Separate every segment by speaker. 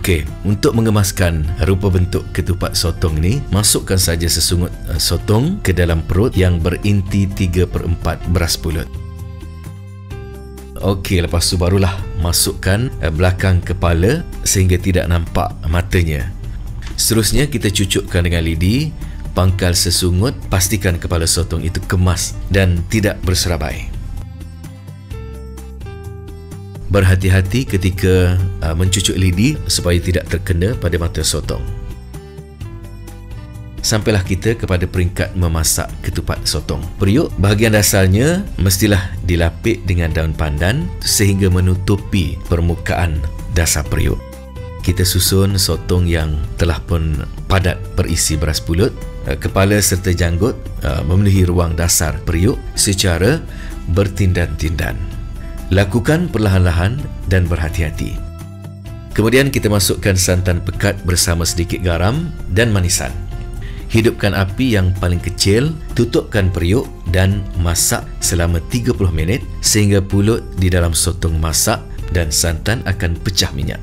Speaker 1: Okey, untuk mengemaskan rupa bentuk ketupat sotong ni, masukkan saja sesungut sotong ke dalam perut yang berinti 3/4 beras pulut. Okey, lepas tu barulah masukkan belakang kepala sehingga tidak nampak matanya. Seterusnya kita cucukkan dengan lidi, pangkal sesungut, pastikan kepala sotong itu kemas dan tidak berserabai. Berhati-hati ketika mencucuk lidi supaya tidak terkena pada mata sotong. Sampailah kita kepada peringkat memasak ketupat sotong. Periuk, bahagian dasarnya mestilah dilapik dengan daun pandan sehingga menutupi permukaan dasar periuk. Kita susun sotong yang telah pun padat berisi beras pulut, kepala serta janggut memenuhi ruang dasar periuk secara bertindan-tindan. Lakukan perlahan-lahan dan berhati-hati. Kemudian kita masukkan santan pekat bersama sedikit garam dan manisan. Hidupkan api yang paling kecil, tutupkan periuk dan masak selama 30 minit sehingga pulut di dalam sotong masak dan santan akan pecah minyak.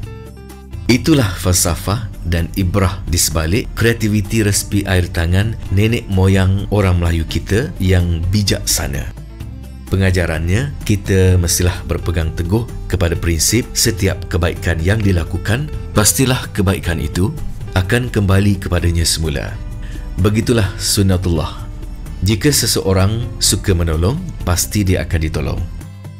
Speaker 1: Itulah falsafah dan ibrah di sebalik kreativiti resipi air tangan nenek moyang orang Melayu kita yang bijaksana. Pengajarannya, kita mestilah berpegang teguh kepada prinsip setiap kebaikan yang dilakukan, pastilah kebaikan itu akan kembali kepadanya semula. Begitulah sunnatullah. Jika seseorang suka menolong, pasti dia akan ditolong.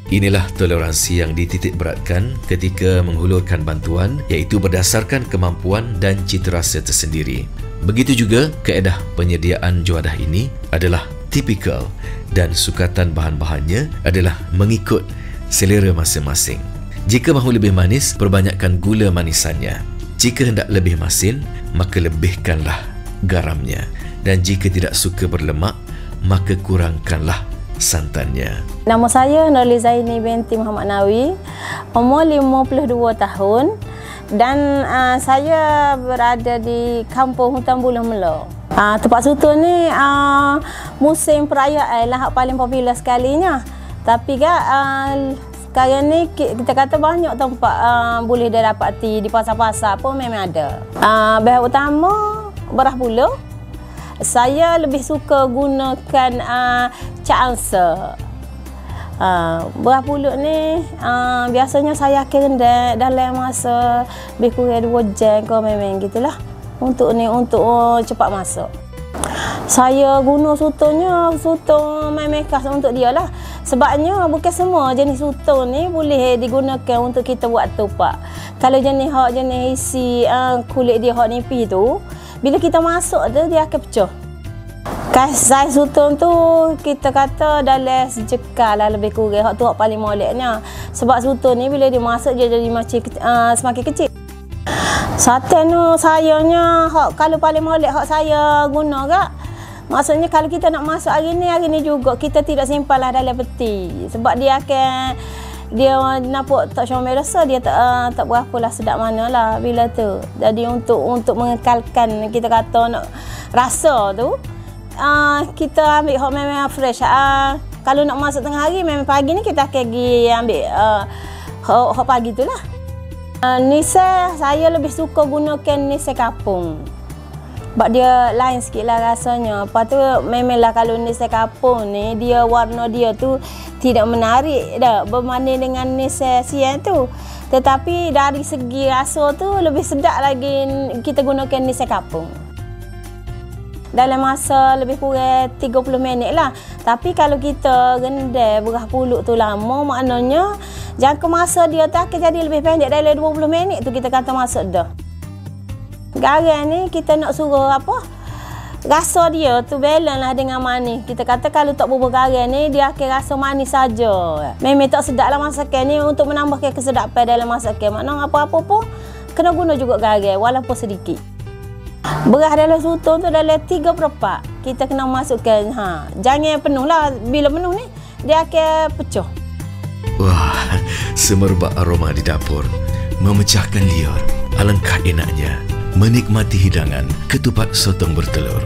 Speaker 1: Inilah toleransi yang dititik beratkan ketika menghulurkan bantuan, iaitu berdasarkan kemampuan dan citarasa tersendiri. Begitu juga kaedah penyediaan juadah ini adalah tipikal dan sukatan bahan-bahannya adalah mengikut selera masing-masing. Jika mahu lebih manis, perbanyakkan gula manisannya. Jika hendak lebih masin, maka lebihkanlah garamnya. Dan jika tidak suka berlemak, maka kurangkanlah santannya.
Speaker 2: Nama saya Nurli Zaini binti Muhammad Nawi, umur 52 tahun dan saya berada di Kampung Hutan Buloh Melo. Tempat soto ni musim perayaan lah paling popular sekalinya. Tapi sekarang ni kita kata banyak tempat boleh dia dapati di pasar-pasar pun memang ada. Bahan utama beras pulut. Saya lebih suka gunakan cak angsa. Beras pulut ni biasanya saya akan rendam dalam masa lebih kurang 2 jam ke memang gitulah. Untuk cepat masak. Saya guna soto memang khas untuk dia lah. Sebabnya bukan semua jenis soto ni boleh digunakan untuk kita buat ketupat. Kalau jenis isi kulit dia hak nipis tu, bila kita masak tu dia akan pecah. Saiz soto tu kita kata dalam sejekal lah lebih kurang. Hak tu hak paling moleknya. Sebab soto ni bila dia masak dia jadi macam semakin kecil. Sate tu sayangnya kalau paling molek hak saya guna kak. Maksudnya kalau kita nak masak hari ni juga kita tidak simpanlah dalam peti. Sebab dia nampak tak comel rasa dia tak berapalah sedap manalah bila tu. Jadi untuk mengekalkan kita kata nak rasa tu kita ambil hak memang fresh. Kalau nak masak tengah hari memang pagi ni kita akan pergi ambil hak pagi tu lah. Nisai saya lebih suka gunakan nisai kapung. Sebab dia lain sikit lah rasanya. Lepas tu memanglah kalau nisai kapung ni dia warna dia tu tidak menarik dah berbanding dengan nisai siang tu. Tetapi dari segi rasa tu lebih sedap lagi kita gunakan nisai kapung. Dalam masa lebih kurang 30 minit lah. Tapi kalau kita rendam beras pulut tu lama, maknanya jangka masa dia tak akan jadi lebih pendek. Dalam 20 minit tu kita kata masak dah. Garam ni kita nak suruh rasa dia tu balance lah dengan manis. Kita kata kalau tak bubur garam ni dia akan rasa manis saja. Memang tak sedap lah masakan ni untuk menambahkan kesedapan dalam masakan. Maknanya apa-apa pun kena guna juga garam walaupun sedikit. Beras dalam soto tu dalam 3/4 kita kena masukkan. Jangan penuh lah. Bila penuh ni dia akan pecah.
Speaker 1: Wah, semerbak aroma di dapur memecahkan liur. Alangkah enaknya menikmati hidangan ketupat sotong bertelur.